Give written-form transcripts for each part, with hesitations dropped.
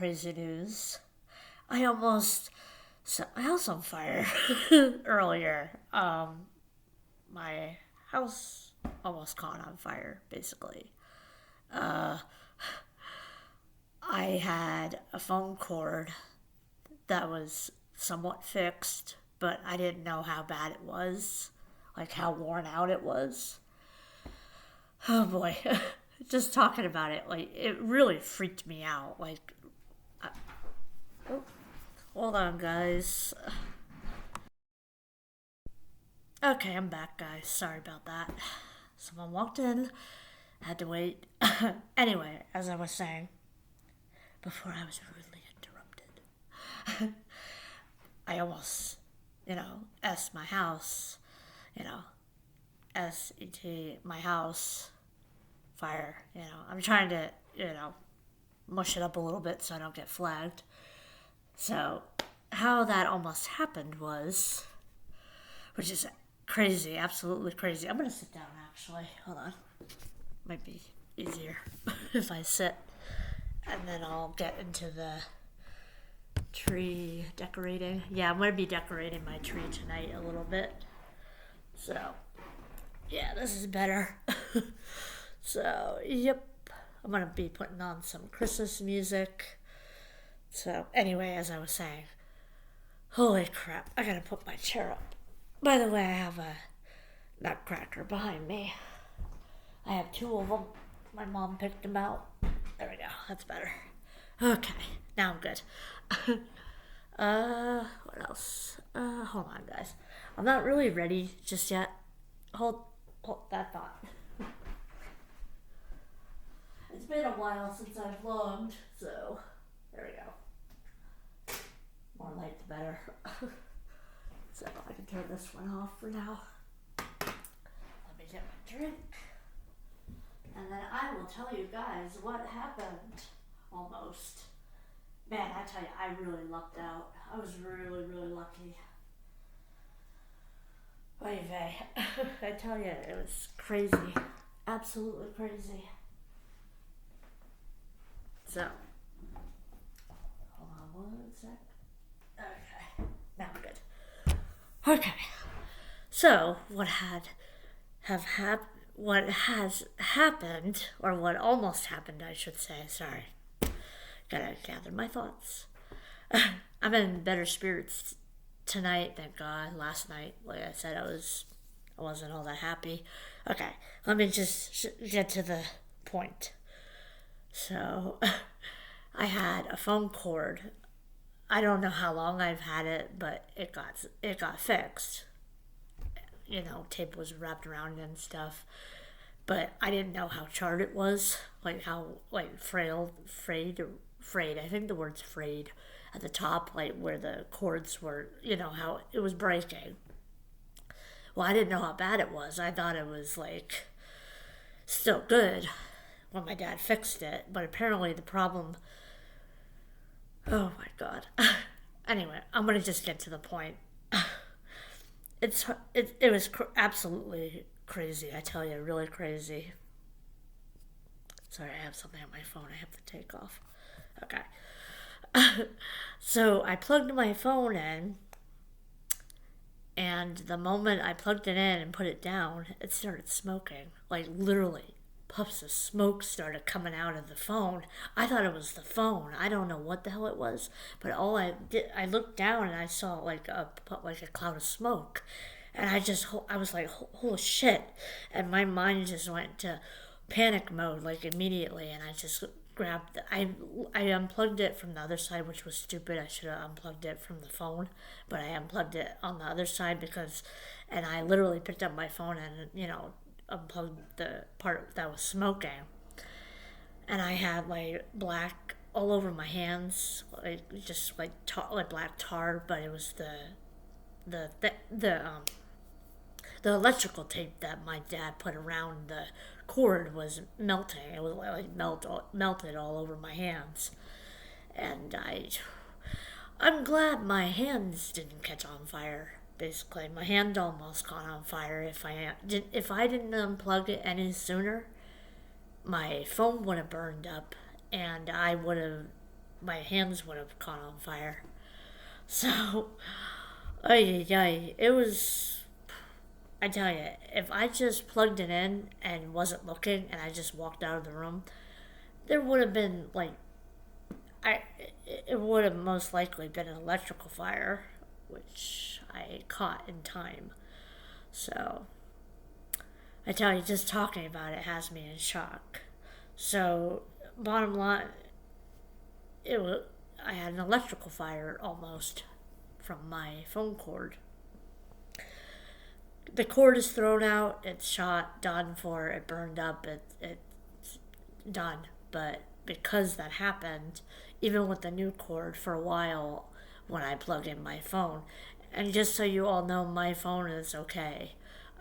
crazy news. I almost set my house on fire earlier. My house almost caught on fire, basically. Uh, I had a phone cord that was somewhat fixed, but I didn't know how bad it was, like how worn out it was. Oh boy, just talking about it, like it really freaked me out. Like, I, oh, hold on, guys. Okay, I'm back, guys. Sorry about that. Someone walked in, had to wait. Anyway, as I was saying, before I was rudely interrupted, I almost, S my house, you know, S-E-T, my house, fire, I'm trying to, mush it up a little bit so I don't get flagged. So, how that almost happened was, which is crazy, absolutely crazy. I'm gonna sit down actually. Hold on. Might be easier if I sit. And then I'll get into the tree decorating. Yeah, I'm gonna be decorating my tree tonight a little bit. So, yeah, this is better. So, yep. I'm gonna be putting on some Christmas music. So, anyway, as I was saying, holy crap, I gotta put my chair up. By the way, I have a nutcracker behind me. I have two of them. My mom picked them out. There we go, that's better. Okay, now I'm good. What else? Hold on, guys. I'm not really ready just yet. Hold that thought. It's been a while since I've vlogged, so there we go. More light the better. So I can turn this one off for now. Let me get my drink. And then I will tell you guys what happened. Almost. Man, I tell you, I really lucked out. I was really, really lucky. Oy vey. I tell you, it was crazy. Absolutely crazy. So, hold on one sec. Okay, now I'm good. Okay, so what has happened, or what almost happened, I should say. Sorry, gotta gather my thoughts. I'm in better spirits tonight, thank God. Last night, like I said, I wasn't all that happy. Okay, let me just get to the point. So, I had a phone cord. I don't know how long I've had it, but it got fixed. Tape was wrapped around it and stuff. But I didn't know how charred it was, like how frayed. I think the word's frayed at the top, like where the cords were. How it was breaking. Well, I didn't know how bad it was. I thought it was like still good when my dad fixed it, but apparently the problem. Oh my god. Anyway, I'm gonna just get to the point. It was absolutely crazy. I tell you, really crazy. Sorry, I have something on my phone I have to take off. Okay. So I plugged my phone in, and the moment I plugged it in and put it down, it started smoking. Like literally, puffs of smoke started coming out of the phone. I thought it was the phone. I don't know what the hell it was, but I looked down and I saw like a cloud of smoke, and I was like, holy shit, and my mind just went to panic mode like immediately, and I just grabbed. I unplugged it from the other side, which was stupid. I should have unplugged it from the phone, but I unplugged it on the other side and I literally picked up my phone and unplugged the part that was smoking, and I had like black all over my hands, like just like black tar, but it was the electrical tape that my dad put around the cord was melting. It was like melted all over my hands, and I'm glad my hands didn't catch on fire. Basically, my hand almost caught on fire. If I didn't unplug it any sooner, my phone would have burned up, and I would have my hands would have caught on fire. So, ay, ay, it was, I tell you, if I just plugged it in and wasn't looking and I just walked out of the room, there would have been like, I, it would have most likely been an electrical fire, which I caught in time. So, I tell you, just talking about it has me in shock. So, bottom line, it was, I had an electrical fire almost from my phone cord. The cord is thrown out, it's shot, done for, it burned up, it's done. But because that happened, even with the new cord for a while when I plug in my phone, and just so you all know, my phone is okay,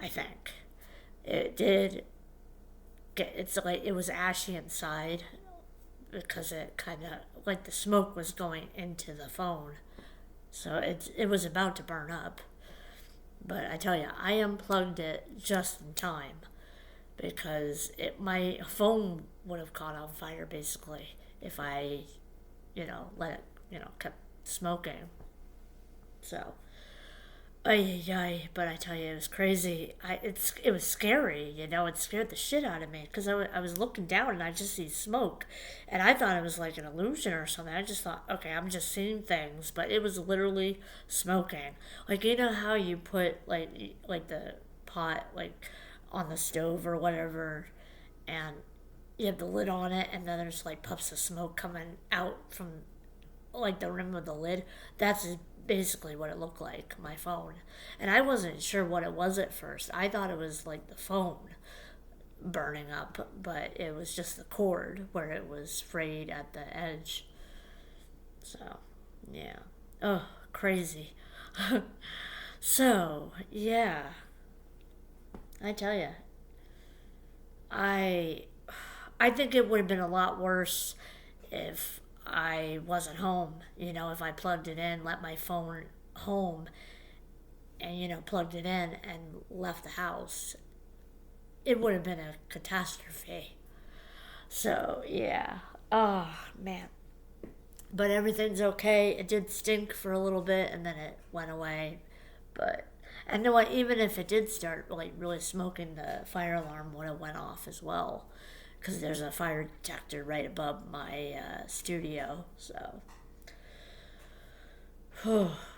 I think. It did get, it's like it was ashy inside because it kind of, like the smoke was going into the phone. So it was about to burn up. But I tell you, I unplugged it just in time because my phone would have caught on fire basically if I, let it, kept smoking. So, but I tell you, it was crazy. It was scary, it scared the shit out of me because I was looking down and I just see smoke, and I thought it was like an illusion or something. I just thought, okay, I'm just seeing things, but it was literally smoking. Like how you put like the pot like on the stove or whatever, and you have the lid on it, and then there's like puffs of smoke coming out from like the rim of the lid. That's basically what it looked like, my phone. And I wasn't sure what it was at first. I thought it was like the phone burning up, but it was just the cord where it was frayed at the edge. So, yeah. Oh, crazy. So, yeah. I tell you, I think it would have been a lot worse if I wasn't home, if I plugged it in, let my phone home, and, plugged it in and left the house. It would have been a catastrophe. So, yeah. Oh, man. But everything's okay. It did stink for a little bit and then it went away. But, and you know what, even if it did start like really smoking, the fire alarm would have went off as well, because there's a fire detector right above my studio. So,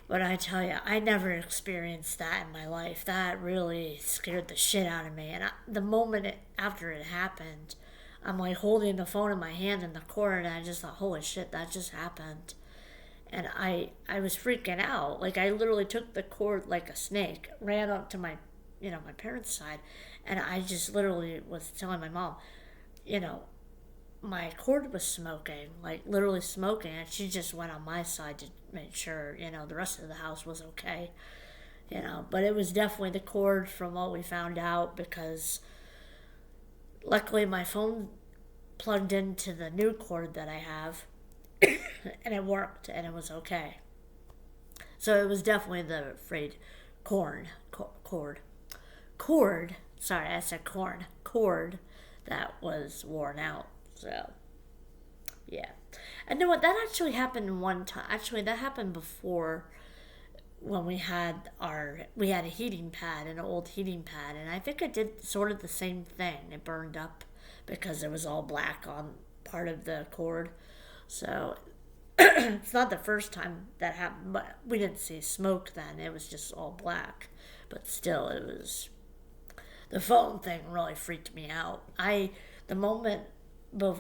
but I tell you, I never experienced that in my life. That really scared the shit out of me. And the moment after it happened, I'm like holding the phone in my hand in the corner, and I just thought, holy shit, that just happened. And I was freaking out. Like, I literally took the cord like a snake, ran up to my, my parents' side, and I just literally was telling my mom, my cord was smoking, like literally smoking, and she just went on my side to make sure, the rest of the house was okay, But it was definitely the cord from what we found out, because luckily my phone plugged into the new cord that I have, and it worked, and it was okay. So it was definitely the frayed cord. Sorry, I said corn. Cord that was worn out. So, yeah. And you know what? That actually happened one time. Actually, that happened before, when we had a heating pad, an old heating pad, and I think it did sort of the same thing. It burned up because it was all black on part of the cord. So it's not the first time that happened, but we didn't see smoke then. It was just all black. But still, the phone thing really freaked me out. The moment,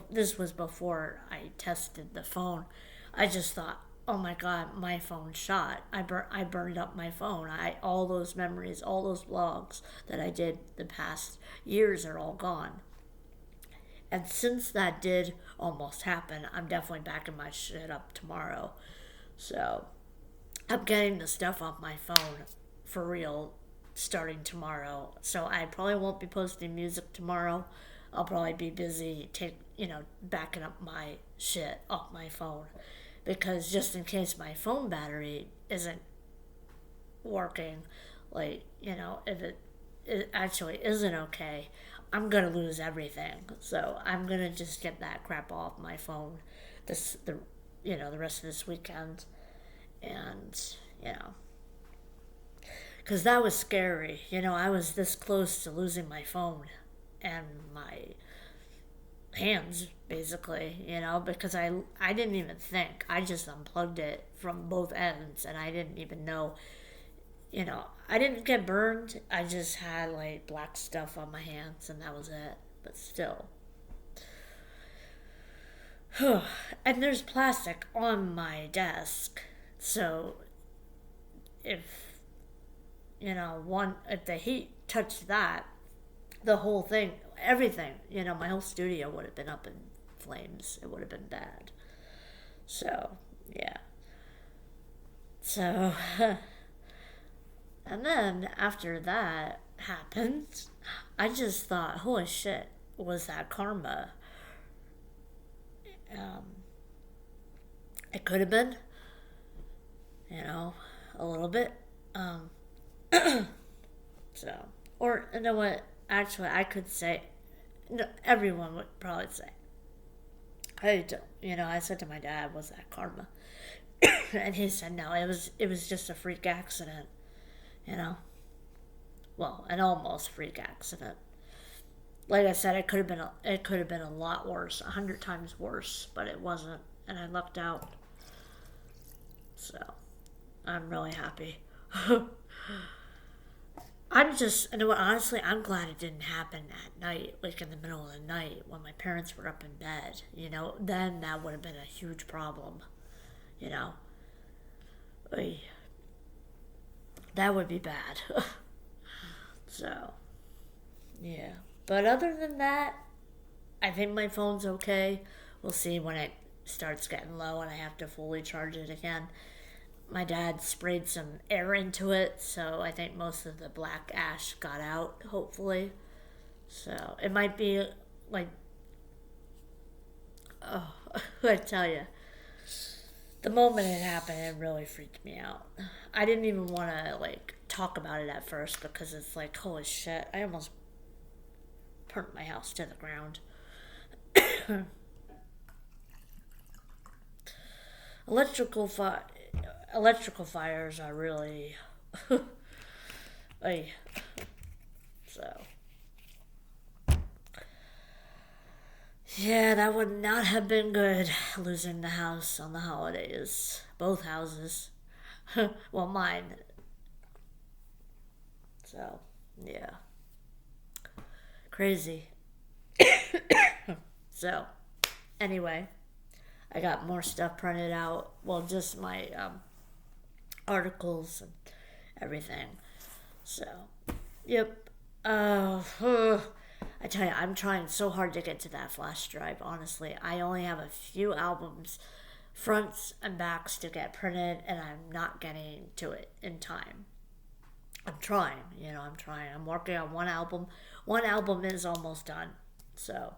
this was before I tested the phone, I just thought, oh my God, my phone shot. I burned up my phone. All those memories, all those vlogs that I did the past years are all gone. And since that did almost happen, I'm definitely backing my shit up tomorrow. So, I'm getting the stuff off my phone for real starting tomorrow. So, I probably won't be posting music tomorrow. I'll probably be busy backing up my shit off my phone. Because just in case my phone battery isn't working, if it actually isn't okay, I'm gonna lose everything. So I'm gonna just get that crap off my phone. the rest of this weekend. And, you know, because that was scary. I was this close to losing my phone and my hands, basically, because I didn't even think. I just unplugged it from both ends, and I didn't even know, I didn't get burned. I just had like black stuff on my hands, and that was it. But still. And there's plastic on my desk, so if if the heat touched that, the whole thing, everything, my whole studio would have been up in flames. It would have been bad. So, yeah. So, and then after that happened, I just thought, holy shit, was that karma? Um, it could have been, a little bit. Um, so, or you know what? Actually, I could say, no, everyone would probably say, I don't. I said to my dad, "Was that karma?" And he said, "No, it was just a freak accident." You know, well, an almost freak accident. Like I said, it could have been a lot worse, 100 times worse, but it wasn't, and I lucked out. So, I'm really happy. I'm just, honestly, I'm glad it didn't happen at night, like in the middle of the night when my parents were up in bed. Then that would have been a huge problem. You know, Oy, that would be bad. So, yeah. But other than that, I think my phone's okay. We'll see when it starts getting low and I have to fully charge it again. My dad sprayed some air into it, so I think most of the black ash got out, hopefully. So it might be like, oh, I tell you, the moment it happened, it really freaked me out. I didn't even want to like talk about it at first because it's like, holy shit, I almost burnt my house to the ground. electrical fi- Electrical fires are really, ay, so yeah, that would not have been good, losing the house on the holidays. Both houses. Well, mine. So, yeah. Crazy. So, anyway, I got more stuff printed out. Well, just my articles and everything. So, yep. I tell you, I'm trying so hard to get to that flash drive, honestly. I only have a few albums, fronts and backs, to get printed, and I'm not getting to it in time. I'm trying, I'm trying. I'm working on one album. One album is almost done. So,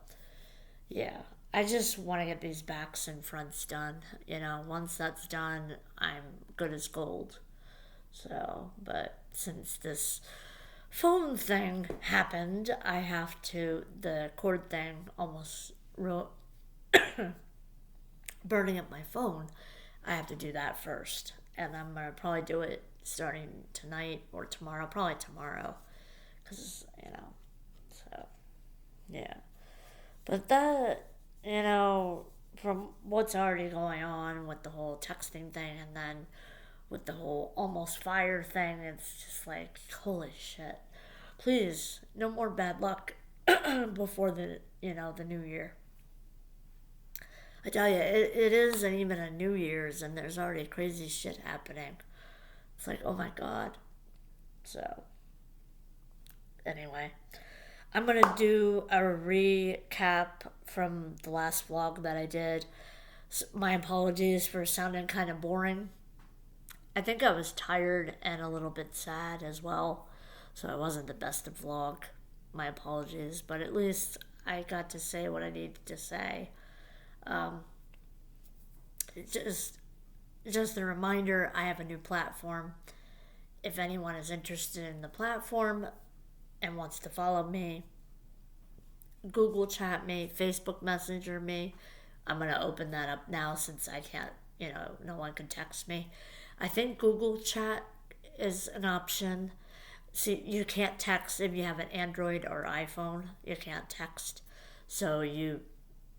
yeah. I just want to get these backs and fronts done. Once that's done, I'm good as gold. So, but since this phone thing happened, I have to, the cord thing almost burning up my phone, I have to do that first. And I'm going to probably do it starting tonight or tomorrow, probably tomorrow. Because, so, yeah. But that, from what's already going on with the whole texting thing and then with the whole almost fire thing, it's just like, holy shit. Please, no more bad luck before the new year. I tell you, it isn't even a New Year's and there's already crazy shit happening. It's like, oh my god. So, anyway, I'm going to do a recap from the last vlog that I did. My apologies for sounding kind of boring. I think I was tired and a little bit sad as well, so it wasn't the best of vlog. My apologies, but at least I got to say what I needed to say. Um, just a reminder, I have a new platform. If anyone is interested in the platform and wants to follow me, Google chat me, Facebook Messenger me, I'm going to open that up now since I can't, no one can text me. I think Google Chat is an option. See, you can't text if you have an Android or iPhone. You can't text. So you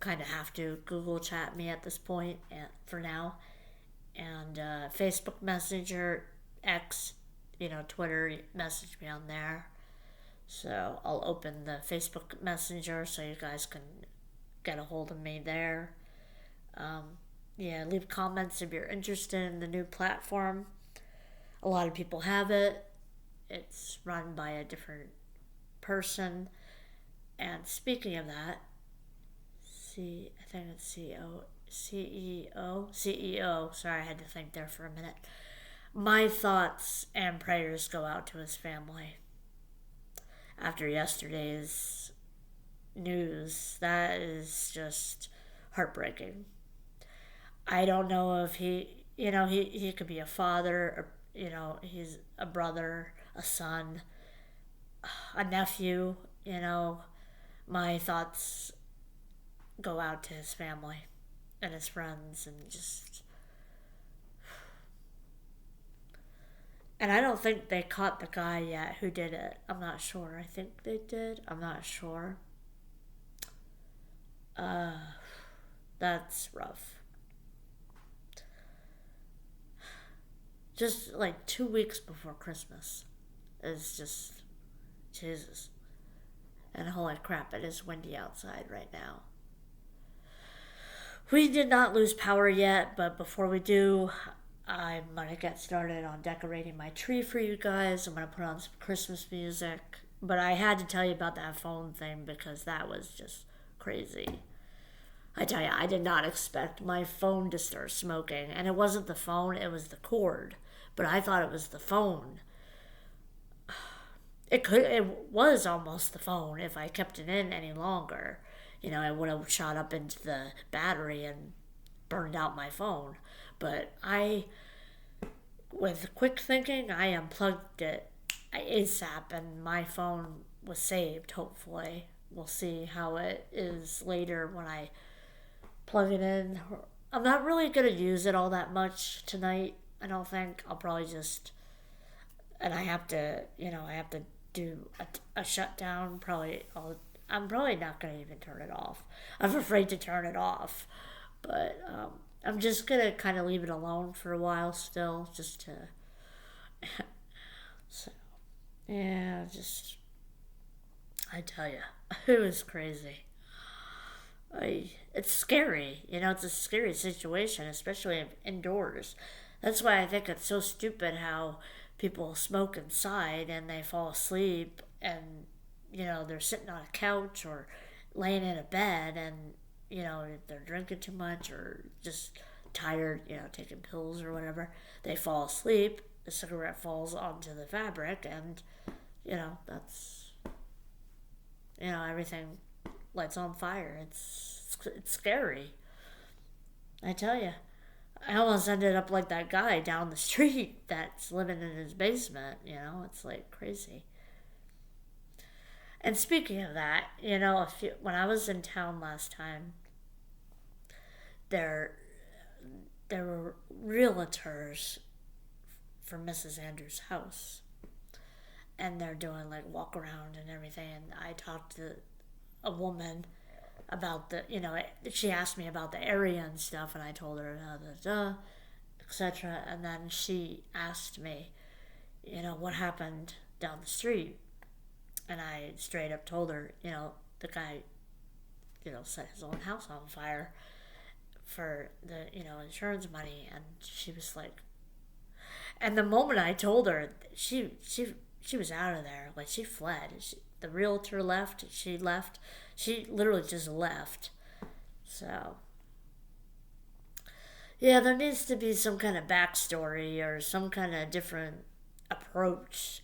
kind of have to Google Chat me at this point for now. And Facebook Messenger, X, Twitter, message me on there. So I'll open the Facebook Messenger so you guys can get a hold of me there. Leave comments if you're interested in the new platform. A lot of people have it. It's run by a different person. And speaking of that, I think it's CEO. Sorry, I had to think there for a minute. My thoughts and prayers go out to his family. After yesterday's news, that is just heartbreaking. I don't know if he could be a father, or, he's a brother, a son, a nephew, my thoughts go out to his family and his friends and I don't think they caught the guy yet who did it. I'm not sure. I think they did. I'm not sure. That's rough. Just like 2 weeks before Christmas is just Jesus. And holy crap, it is windy outside right now. We did not lose power yet, but before we do, I'm going to get started on decorating my tree for you guys. I'm going to put on some Christmas music. But I had to tell you about that phone thing because that was just crazy. I tell you, I did not expect my phone to start smoking. And it wasn't the phone, it was the cord. But I thought it was the phone. It was almost the phone if I kept it in any longer. It would have shot up into the battery and burned out my phone. But with quick thinking, I unplugged it ASAP and my phone was saved, hopefully. We'll see how it is later when I plug it in. I'm not really going to use it all that much tonight, I don't think. I'll probably and I have to do a shutdown. I'm probably not going to even turn it off. I'm afraid to turn it off. But I'm just going to kind of leave it alone for a while still, just to... So, yeah, I tell you, it was crazy. It's scary, it's a scary situation, especially indoors. That's why I think it's so stupid how people smoke inside and they fall asleep and, they're sitting on a couch or laying in a bed and, if they're drinking too much or just tired, taking pills or whatever, they fall asleep, the cigarette falls onto the fabric and, that's, everything lights on fire. It's scary. I tell you. I almost ended up like that guy down the street that's living in his basement, it's like crazy. And speaking of that, when I was in town last time, there were realtors for Mrs. Andrews' house. And they're doing like walk around and everything. And I talked to a woman about she asked me about the area and stuff, and I told her, etc. And then she asked me, what happened down the street. And I straight up told her, the guy, set his own house on fire for the, insurance money. And she was like, and the moment I told her, she was out of there. Like, she fled. The realtor left. She left. She literally just left. So, yeah, there needs to be some kind of backstory or some kind of different approach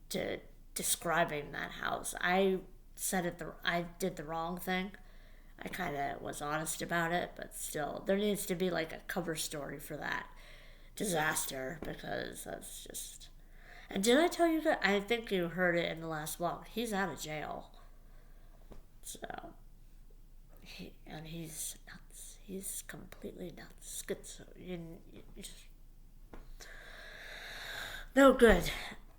to describing that house. I did the wrong thing. I kind of was honest about it, but still, there needs to be like a cover story for that disaster because that's just... And did I tell you that? I think you heard it in the last vlog. He's out of jail. So, he's nuts. he's completely nuts. Schizo. You just no good.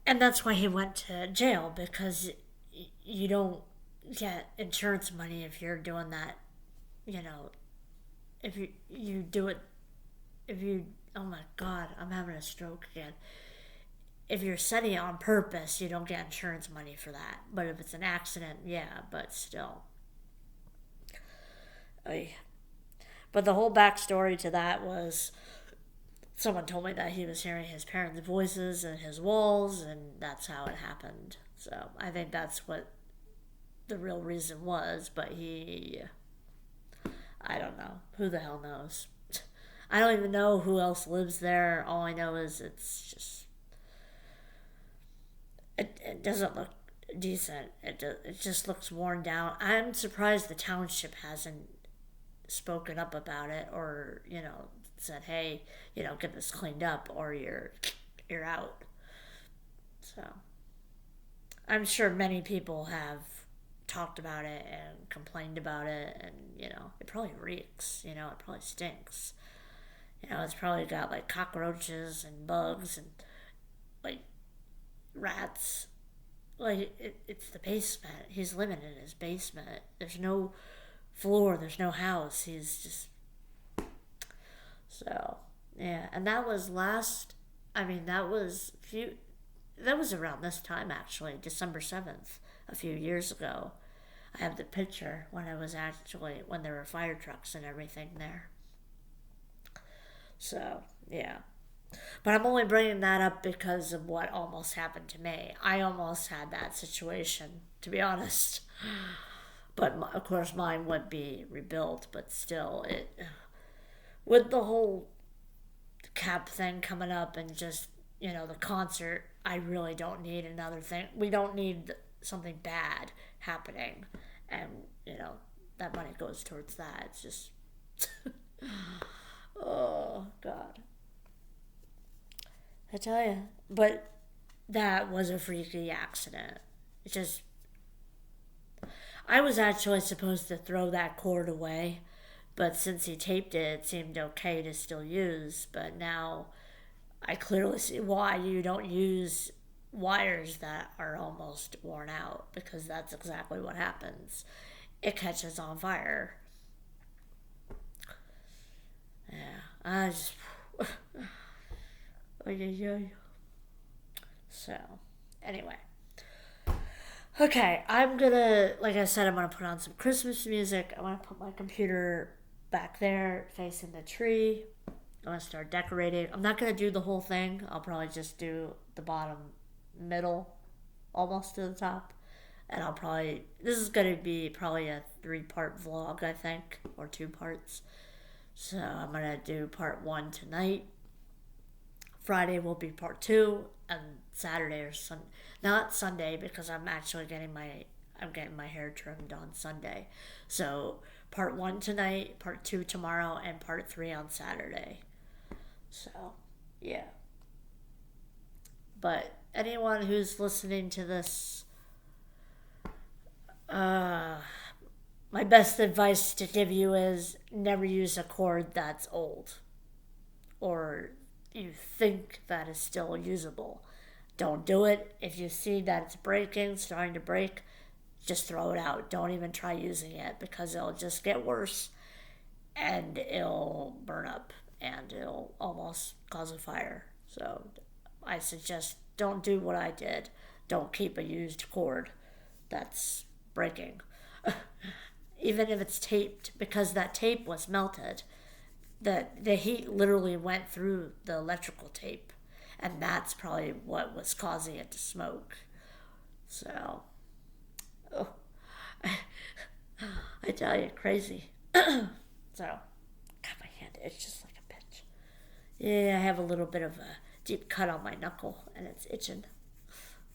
And that's why he went to jail, because you don't get insurance money if you're doing that. You know, if you do it, if you, oh my god, I'm having a stroke again. If you're setting it on purpose, you don't get insurance money for that. But if it's an accident, yeah, but still. Oy. But the whole backstory to that was someone told me that he was hearing his parents' voices in his walls, and that's how it happened. So I think that's what the real reason was, but I don't know. Who the hell knows? I don't even know who else lives there. All I know is it doesn't look decent. It just looks worn down. I'm surprised the township hasn't spoken up about it, or said, hey, get this cleaned up or you're out. So I'm sure many people have talked about it and complained about it, and it probably reeks. It probably stinks. It's probably got like cockroaches and bugs and like rats. Like it's the basement. He's living in his basement. There's no floor. There's no house. He's just so yeah. And that was last. I mean, that was few. That was around this time actually, December 7th, a few years ago. I have the picture when when there were fire trucks and everything there. So yeah. But I'm only bringing that up because of what almost happened to me. I almost had that situation, to be honest. But of course, mine would be rebuilt. But still, with the whole cap thing coming up and just the concert, I really don't need another thing. We don't need something bad happening, and that money goes towards that. It's just oh god. I tell you. But that was a freaky accident. It just. I was actually supposed to throw that cord away, but since he taped it, it seemed okay to still use. But now I clearly see why you don't use wires that are almost worn out, because that's exactly what happens. It catches on fire. Yeah, I just. So, anyway. Okay, like I said, I'm gonna put on some Christmas music. I wanna put my computer back there facing the tree. I'm gonna start decorating. I'm not gonna do the whole thing. I'll probably just do the bottom middle, almost to the top. And this is gonna be probably a 3-part vlog, I think, or 2 parts. So I'm gonna do part 1 tonight. Friday will be part 2, and Saturday or not Sunday, because I'm actually getting my hair trimmed on Sunday. So part 1 tonight, part 2 tomorrow, and part 3 on Saturday. So yeah. But anyone who's listening to this, my best advice to give you is never use a cord that's old, or you think that is still usable. Don't do it. If you see that it's breaking, starting to break, just throw it out. Don't even try using it, because it'll just get worse and it'll burn up and it'll almost cause a fire. So I suggest don't do what I did. Don't keep a used cord that's breaking. Even if it's taped, because that tape was melted. The heat literally went through the electrical tape, and that's probably what was causing it to smoke. So, oh, I tell you, crazy. So, God, my hand itches like a bitch. Yeah, I have a little bit of a deep cut on my knuckle, and it's itching.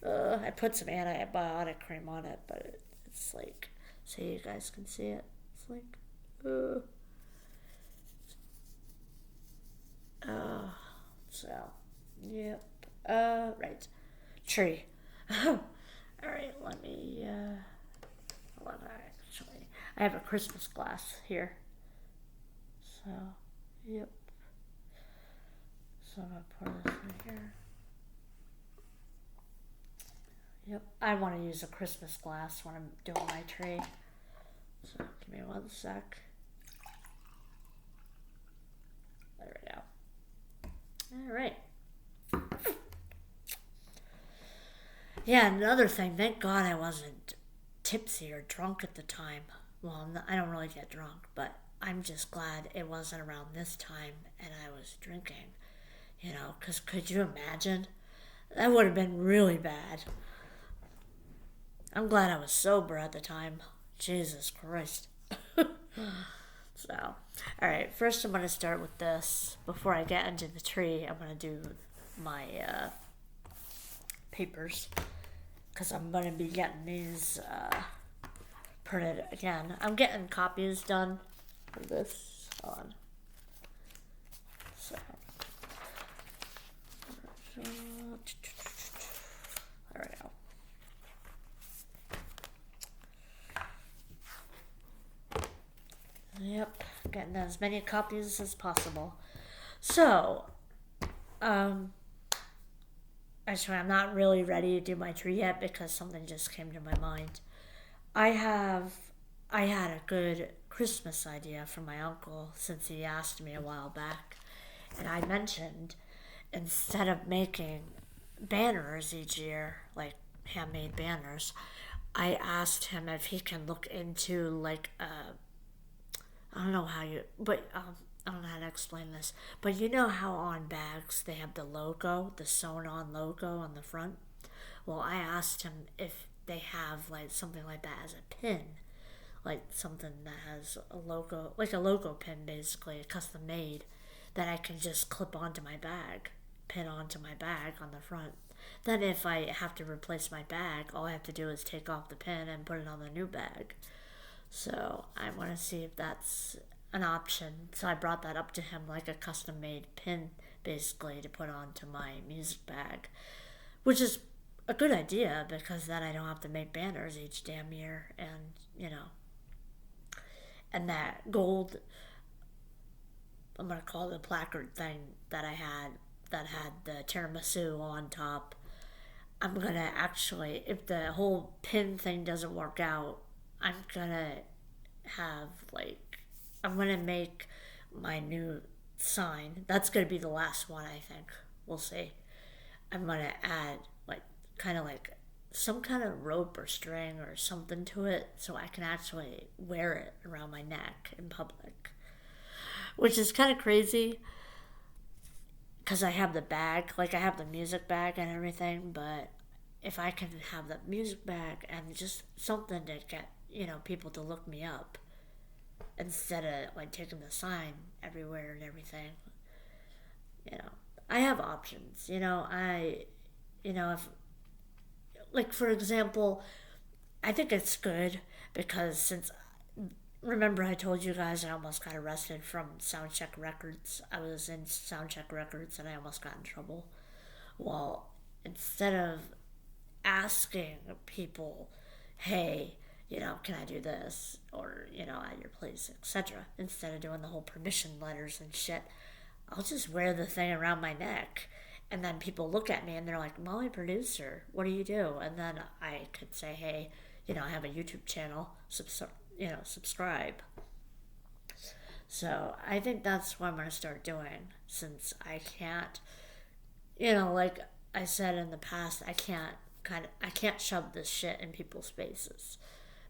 I put some antibiotic cream on it, but it's like, so you guys can see it. It's like, so, yep. Right. Tree. Alright, let me, hold on, actually. I have a Christmas glass here. So, yep. So I'm gonna pour this in here. Yep. I want to use a Christmas glass when I'm doing my tree. So give me one sec. There we go. All right. Yeah, another thing. Thank God I wasn't tipsy or drunk at the time. Well, I don't really get drunk, but I'm just glad it wasn't around this time and I was drinking. You know, because could you imagine? That would have been really bad. I'm glad I was sober at the time. Jesus Christ. So, alright, first I'm going to start with this. Before I get into the tree, I'm going to do my papers. Because I'm going to be getting these printed again. I'm getting copies done for this. Hold on. So, there we go. Yep, getting as many copies as possible. So, actually, I'm not really ready to do my tree yet because something just came to my mind. I had a good Christmas idea from my uncle since he asked me a while back. And I mentioned, instead of making banners each year, like handmade banners, I asked him if he can look into like I don't know how you, but I don't know how to explain this. But you know how on bags they have the logo, the sewn on logo on the front? Well, I asked him if they have like something like that as a pin, like something that has a logo, like a logo pin basically, custom made, that I can just clip onto my bag, pin onto my bag on the front. Then if I have to replace my bag, all I have to do is take off the pin and put it on the new bag. So I want to see if that's an option. So I brought that up to him, like a custom made pin basically to put onto my music bag, which is a good idea because then I don't have to make banners each damn year. And you know, and that gold, I'm gonna call it a placard thing that I had that had the tiramisu on top. I'm gonna actually, if the whole pin thing doesn't work out, I'm gonna have like, I'm gonna make my new sign. That's gonna be the last one, I think. We'll see. I'm gonna add like kind of like some kind of rope or string or something to it so I can actually wear it around my neck in public, which is kind of crazy because I have the bag, like I have the music bag and everything, but if I can have the music bag and just something to get, you know, people to look me up instead of like taking the sign everywhere and everything, you know, I have options, if, like, for example, I think it's good because since, remember I told you guys I almost got arrested from Soundcheck Records. I was in Soundcheck Records and I almost got in trouble. Well, instead of asking people, hey, can I do this? Or, at your place, etc. Instead of doing the whole permission letters and shit, I'll just wear the thing around my neck. And then people look at me and they're like, Molly producer, what do you do? And then I could say, hey, I have a YouTube channel, subscribe. So I think that's what I'm going to start doing since I can't, like I said in the past, I can't shove this shit in people's faces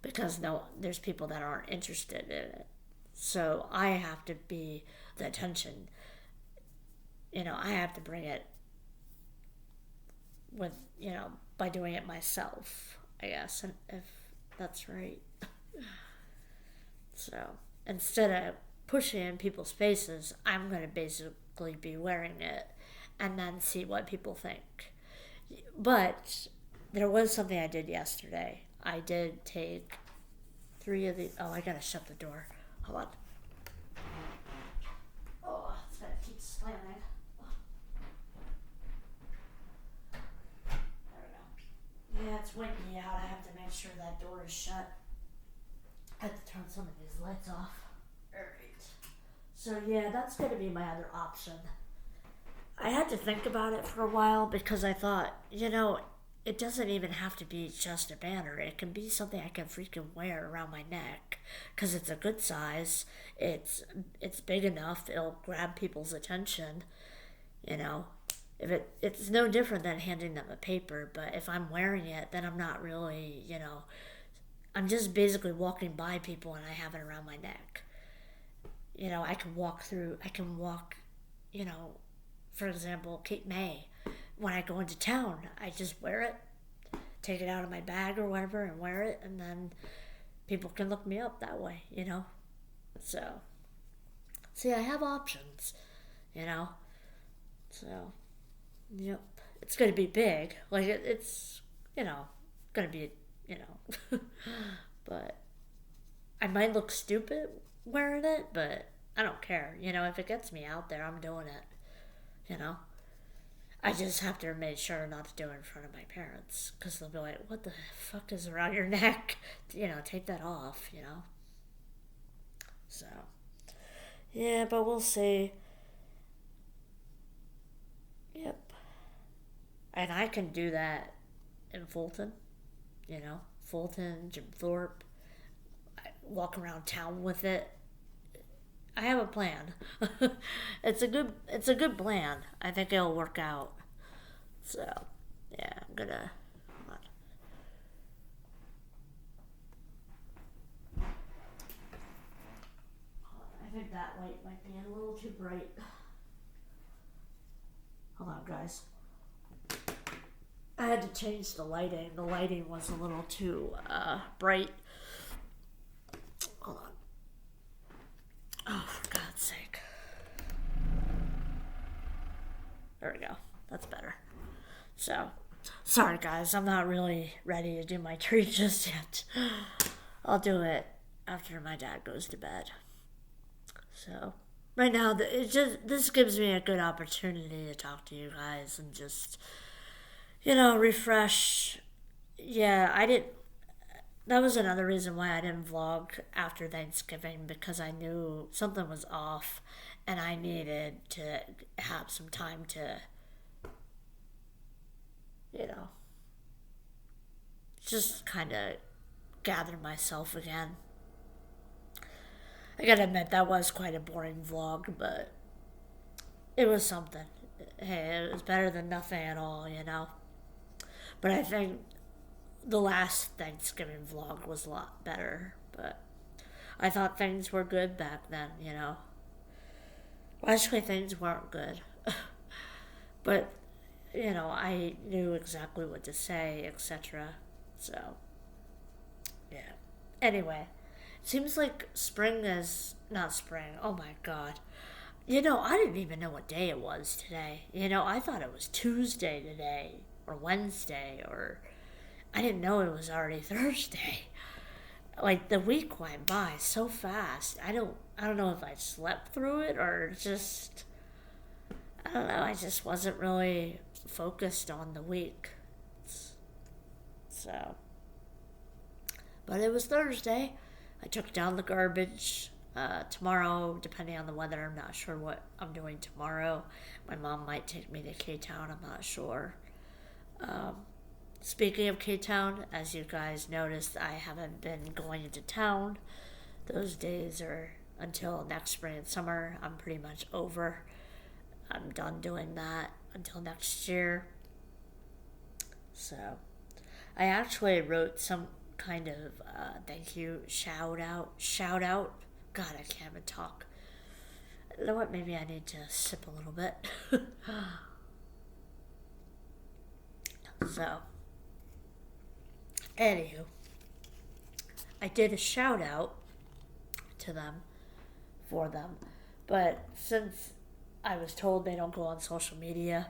because there's people that aren't interested in it. So I have to be the attention. I have to bring it with, by doing it myself, I guess, and if that's right. So instead of pushing it in people's faces, I'm going to basically be wearing it and then see what people think. But there was something I did yesterday. I did take 3 of the... Oh, I gotta shut the door. Hold on. Oh, it's gonna keep slamming. There we go. Yeah, it's windy out. I have to make sure that door is shut. I have to turn some of these lights off. Alright. So yeah, that's gonna be my other option. I had to think about it for a while because I thought, it doesn't even have to be just a banner. It can be something I can freaking wear around my neck because it's a good size. It's big enough. It'll grab people's attention. You know, if it's no different than handing them a paper. But if I'm wearing it, then I'm not really. I'm just basically walking by people and I have it around my neck. I can walk through. I can walk. You know, for example, Cape May. When I go into town, I just wear it, take it out of my bag or whatever, and wear it, and then people can look me up that way. So, see, I have options, you know. So, yep, it's gonna be big. Like it's, gonna be, you know, but I might look stupid wearing it, but I don't care. If it gets me out there, I'm doing it. You know. I just have to make sure not to do it in front of my parents because they'll be like, "What the fuck is around your neck? Take that off. So, yeah, but we'll see. Yep. And I can do that in Fulton. Fulton, Jim Thorpe. I walk around town with it. I have a plan. It's a good plan. I think it'll work out. So, yeah, I'm gonna. Hold on. I think that light might be a little too bright. Hold on, guys. I had to change the lighting. The lighting was a little too bright. Hold on. Oh, for God's sake. There we go. That's better. So, sorry guys, I'm not really ready to do my tree just yet. I'll do it after my dad goes to bed. So, right now, this gives me a good opportunity to talk to you guys and just, refresh. Yeah, that was another reason why I didn't vlog after Thanksgiving because I knew something was off and I needed to have some time to, just kind of gather myself again. I gotta admit, that was quite a boring vlog, but it was something. Hey, it was better than nothing at all. But I think the last Thanksgiving vlog was a lot better, but I thought things were good back then. Well, actually, things weren't good. But, I knew exactly what to say, etc. So, yeah. Anyway, it seems like spring is not spring. Oh my God. I didn't even know what day it was today. I thought it was Tuesday today, or Wednesday, or I didn't know it was already Thursday. Like the week went by so fast. I don't know if I slept through it or just I don't know. I just wasn't really focused on the week. So, but it was Thursday. I took down the garbage. Tomorrow, depending on the weather, I'm not sure what I'm doing tomorrow. My mom might take me to K-Town. I'm not sure. Speaking of K-Town, as you guys noticed, I haven't been going into town. Those days are until next spring and summer. I'm pretty much over. I'm done doing that until next year. So, I actually wrote some kind of thank you shout out. God, I can't even talk. You know what? Maybe I need to sip a little bit. So, anywho, I did a shout out to them for them, but since I was told they don't go on social media,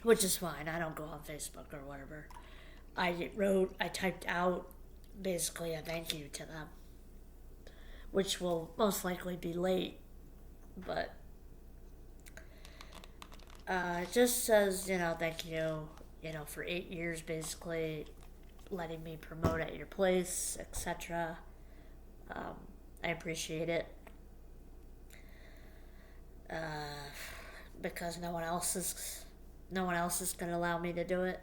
which is fine, I don't go on Facebook or whatever, I typed out basically a thank you to them, which will most likely be late, but it just says, thank you, for 8 years basically letting me promote at your place, etc. I appreciate it. uh, because no one else is gonna allow me to do it.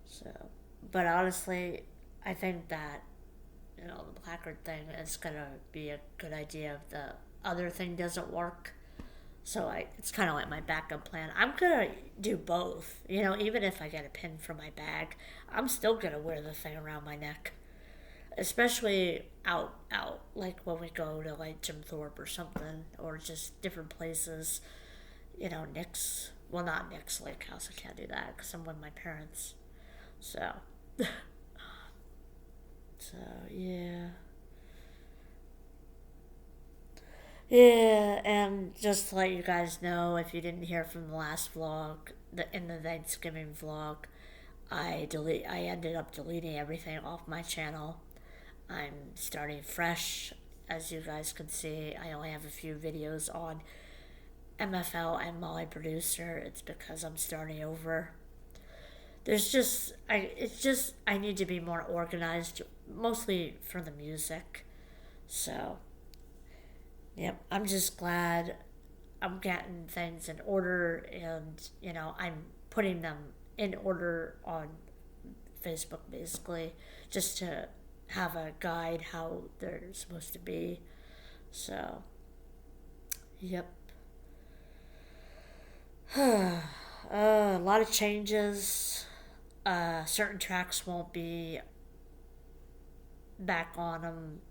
So, but honestly, I think that the placard thing is gonna be a good idea if the other thing doesn't work. So it's kind of like my backup plan. I'm gonna do both. Even if I get a pin for my bag, I'm still gonna wear the thing around my neck, especially out like when we go to like Jim Thorpe or something, or just different places. Nick's, well, not Nick's Lake House. I can't do that because I'm with my parents. So, so yeah. Yeah, and just to let you guys know, if you didn't hear from the last vlog, in the Thanksgiving vlog, I ended up deleting everything off my channel. I'm starting fresh, as you guys can see. I only have a few videos on MFL and Molly Producer. It's because I'm starting over. I need to be more organized, mostly for the music. So, yep, I'm just glad I'm getting things in order, and I'm putting them in order on Facebook, basically, just to have a guide how they're supposed to be. So, yep. A lot of changes. Certain tracks won't be back on them,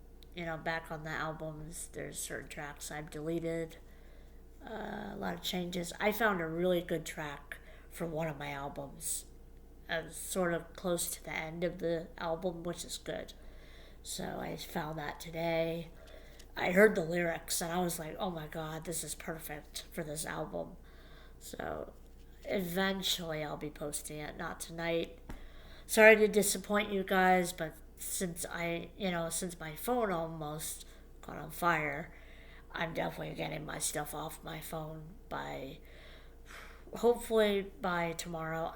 back on the albums. There's certain tracks I've deleted. A lot of changes. I found a really good track for one of my albums. Sort of close to the end of the album, which is good. So I found that today. I heard the lyrics and I was like, oh my god, this is perfect for this album. So eventually I'll be posting it, not tonight. Sorry to disappoint you guys, but since my phone almost caught on fire, I'm definitely getting my stuff off my phone by hopefully by tomorrow.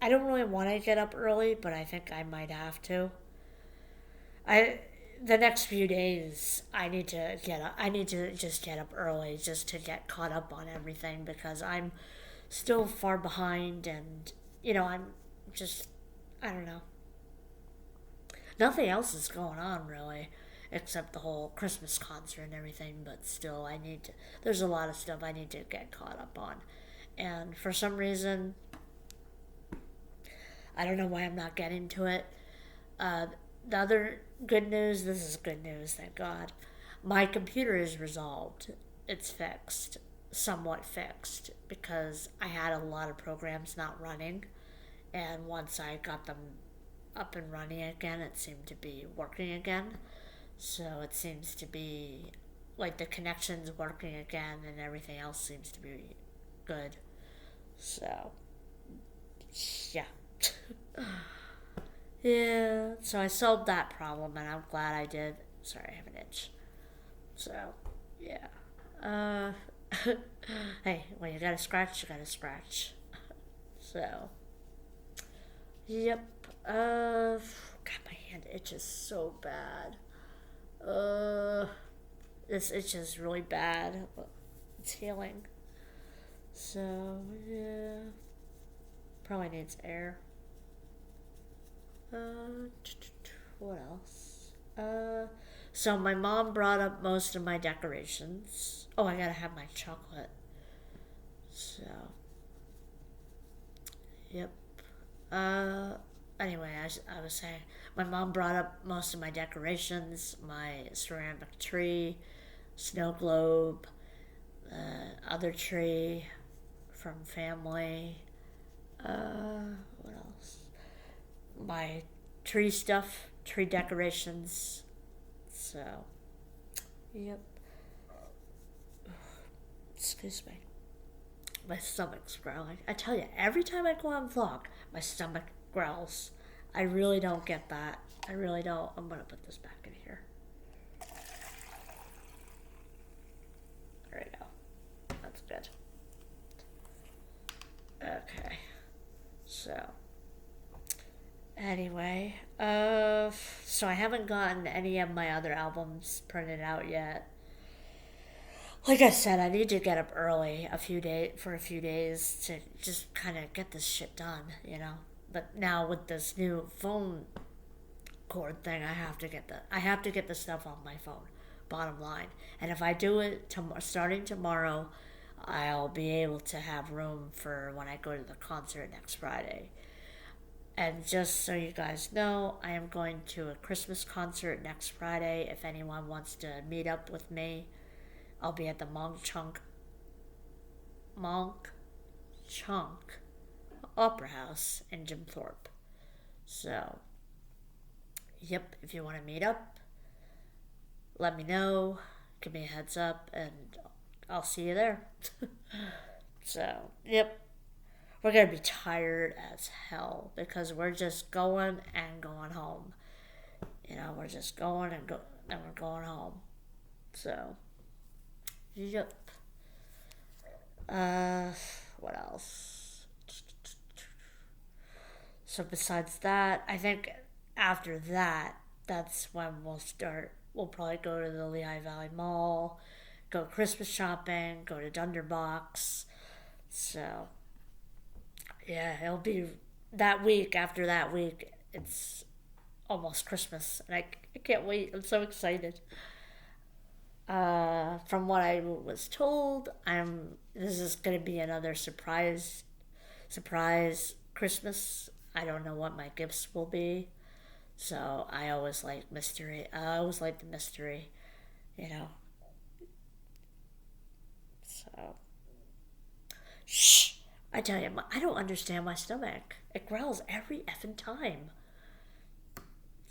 I don't really want to get up early, but I think I might have to. I the next few days I need to get up. I need to just get up early just to get caught up on everything because I'm still far behind, and I'm just, I don't know. Nothing else is going on really except the whole Christmas concert and everything, but still there's a lot of stuff I need to get caught up on. And for some reason, I don't know why I'm not getting to it. Uh, the other good news, this is good news, thank God. My computer is resolved. It's fixed, somewhat fixed, because I had a lot of programs not running. And once I got them up and running again, it seemed to be working again. So it seems to be like the connection's working again and everything else seems to be good. So, yeah. Yeah, so I solved that problem and I'm glad I did. Sorry, I have an itch. So, yeah. Uh, hey, when you gotta scratch, you gotta scratch. So, yep. God, my hand itches so bad. Uh, this itches really bad. But it's healing. So, yeah. Probably needs air. What else? So my mom brought up most of my decorations. Oh, I gotta have my chocolate. So, yep. Uh, anyway, I was saying, my mom brought up most of my decorations, my ceramic tree, snow globe, other tree from family. What else? My tree stuff, tree decorations. So, yep. Excuse me. My stomach's growling. I tell you, every time I go on vlog, my stomach growls. I really don't get that. I really don't. I'm gonna put this back in here. There we go. That's good. Okay. So, anyway, so I haven't gotten any of my other albums printed out yet. like I said, I need to get up early a few days to just kind of get this shit done, you know. But now with this new phone cord thing, I have to get the stuff on my phone. Bottom line, and if I do it starting tomorrow, I'll be able to have room for when I go to the concert next Friday. And just so you guys know, I am going to a Christmas concert next Friday. If anyone wants to meet up with me, I'll be at the Monk Chunk Opera House in Jim Thorpe. So, yep, if you want to meet up, let me know, give me a heads up, and I'll see you there. So, yep, we're gonna be tired as hell because we're just going and going home. You know, we're just going and we're going home. So, yep. What else? So besides that, I think after that, that's when we'll start. We'll probably go to the Lehigh Valley Mall, go Christmas shopping, go to Dunderbox. So yeah, it'll be that week. After that week, it's almost Christmas, and I can't wait. I'm so excited. From what I was told, this is gonna be another surprise Christmas. I don't know what my gifts will be, so I always like mystery. I always like the mystery, you know. So, shh. I tell you, I don't understand my stomach. It growls every effing time.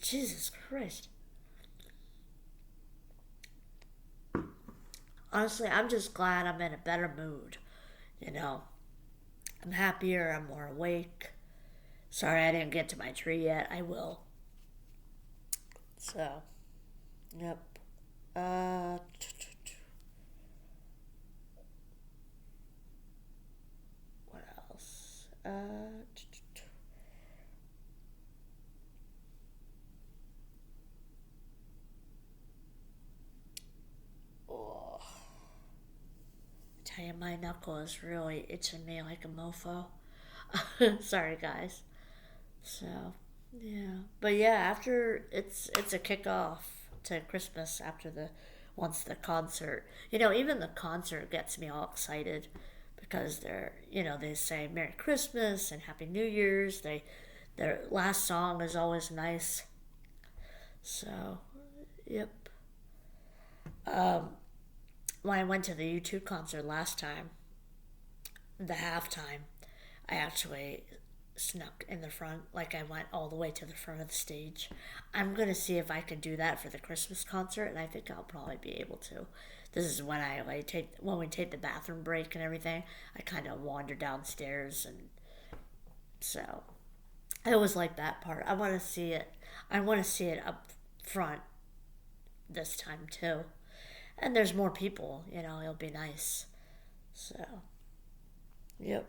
Jesus Christ. Honestly, I'm just glad I'm in a better mood. You know, I'm happier, I'm more awake. Sorry I didn't get to my tree yet. I will. So, yep. Uh, what else? Oh, I tell you, my knuckle is really itching me like a mofo. Sorry, guys. So, yeah, but yeah, after it's a kickoff to Christmas after the once the concert. You know, even the concert gets me all excited because they say Merry Christmas and Happy New Year's. Their last song is always nice. So, yep. Um, when I went to the U2 concert last time, the halftime, I actually snuck in the front, like I went all the way to the front of the stage. I'm gonna see if I can do that for the Christmas concert, and I think I'll probably be able to. This is when when we take the bathroom break and everything. I kind of wander downstairs, and so I always like that part. I want to see it. I want to see it up front this time too. And there's more people. You know, it'll be nice. So, yep.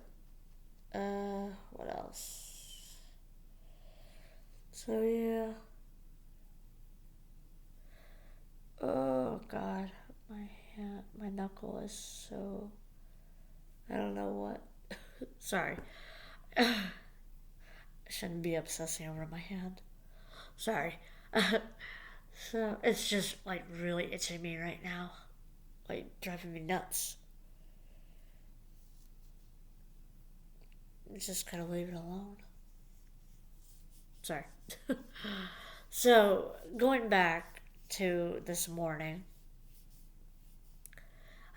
What else? So yeah. Oh God, my knuckle is so. I don't know what. Sorry, I shouldn't be obsessing over my hand. Sorry. So it's just like really itching me right now, like driving me nuts. Just gotta leave it alone. Sorry. So going back to this morning,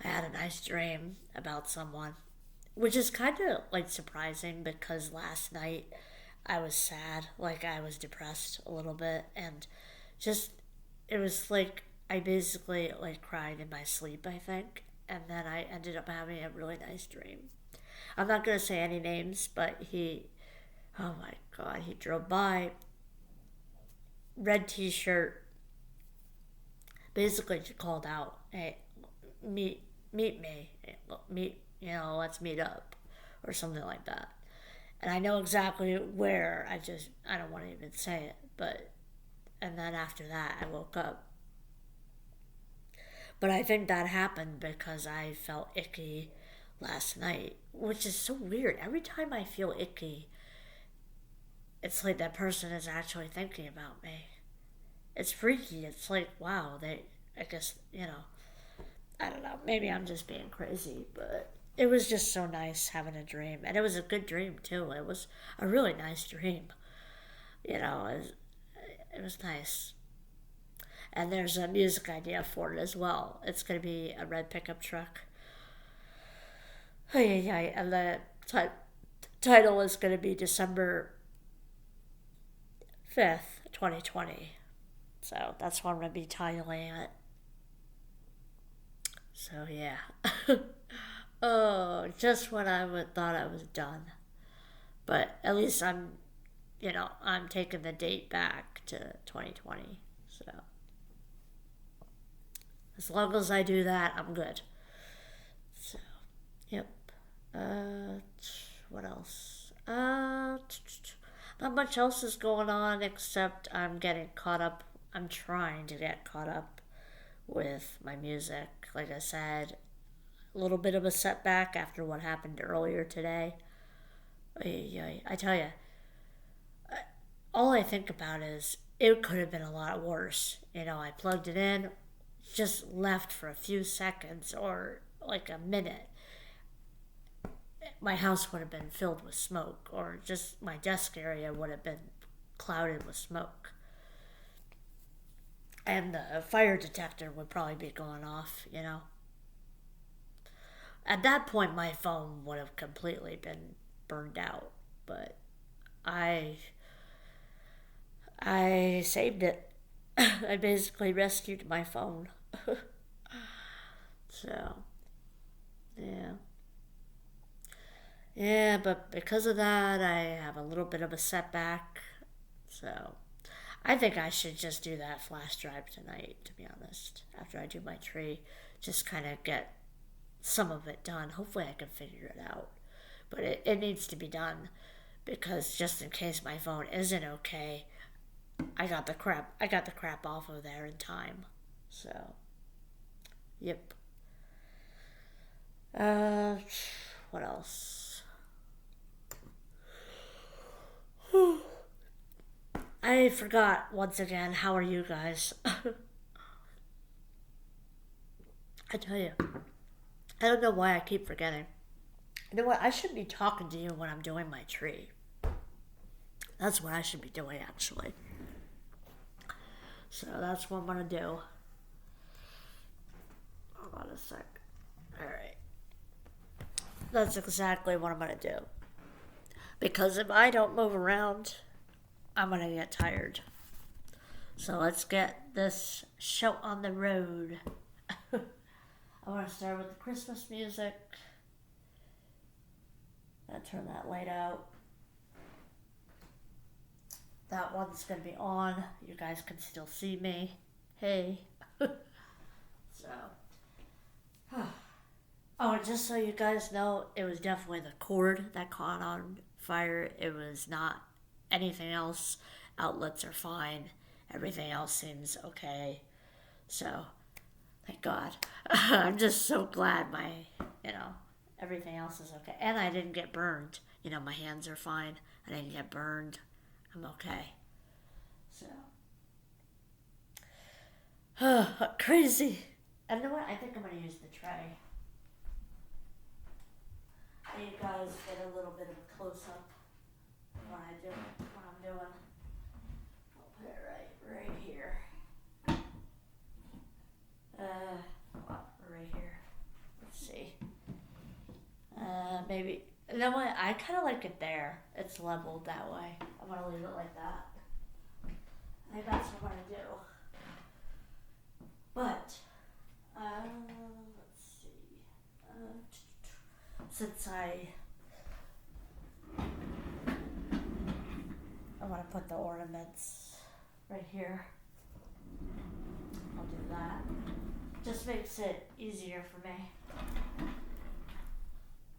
I had a nice dream about someone, which is kind of like surprising because last night I was sad, like I was depressed a little bit, and just it was like I basically like cried in my sleep, I think, and then I ended up having a really nice dream. I'm not gonna say any names, but oh my God, he drove by, red T-shirt, basically called out, "Hey, meet me, let's meet up," or something like that. And I know exactly where. I don't want to even say it, but and then after that, I woke up. But I think that happened because I felt icky last night, which is so weird. Every time I feel icky, it's like that person is actually thinking about me. It's freaky. It's like, wow, I guess, I don't know. Maybe I'm just being crazy, but it was just so nice having a dream. And it was a good dream, too. It was a really nice dream. It was nice. And there's a music idea for it as well. It's going to be a red pickup truck. And the title is going to be December 5th, 2020. So that's what I'm going to be titling it. So yeah. Oh, just when thought I was done. But at least I'm taking the date back to 2020. So as long as I do that, I'm good. So, yep. What else? Not much else is going on except I'm getting caught up. I'm trying to get caught up with my music. Like I said, a little bit of a setback after what happened earlier today. I tell you, all I think about is it could have been a lot worse. I plugged it in, just left for a few seconds or like a minute. My house would have been filled with smoke, or just my desk area would have been clouded with smoke. And the fire detector would probably be going off. At that point, my phone would have completely been burned out, but I saved it. I basically rescued my phone. So, yeah. Yeah, but because of that, I have a little bit of a setback. So, I think I should just do that flash drive tonight, to be honest. After I do my tree, just kind of get some of it done. Hopefully I can figure it out. But it needs to be done because just in case my phone isn't okay, I got the crap off of there in time. So, yep. What else? I forgot once again. How are you guys? I tell you, I don't know why I keep forgetting. You know what? I should be talking to you when I'm doing my tree. That's what I should be doing, actually. So that's what I'm gonna do. Hold on a sec. Alright. That's exactly what I'm gonna do. Because if I don't move around, I'm gonna get tired. So let's get this show on the road. I want to start with the Christmas music. I'll turn that light out. That one's going to be on. You guys can still see me. Hey. So. Oh, and just so you guys know, it was definitely the cord that caught on fire. It was not anything else. Outlets are fine. Everything else seems okay. So, thank God. I'm just so glad everything else is okay. And I didn't get burned. My hands are fine. I didn't get burned. I'm okay. So. Crazy. And you know what? I think I'm going to use the tray. You guys get a little bit of a close-up of what I'm doing. I'll put it right here. Right here. Let's see. Maybe. You know what? I kind of like it there. It's leveled that way. I'm going to leave it like that. I think that's what I'm going to do. But, let's see. Since I want to put the ornaments right here. I'll do that. Just makes it easier for me.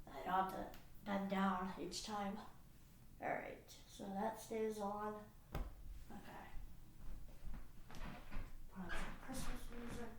I don't have to bend down each time. Alright, so that stays on. Okay. Put on some Christmas music.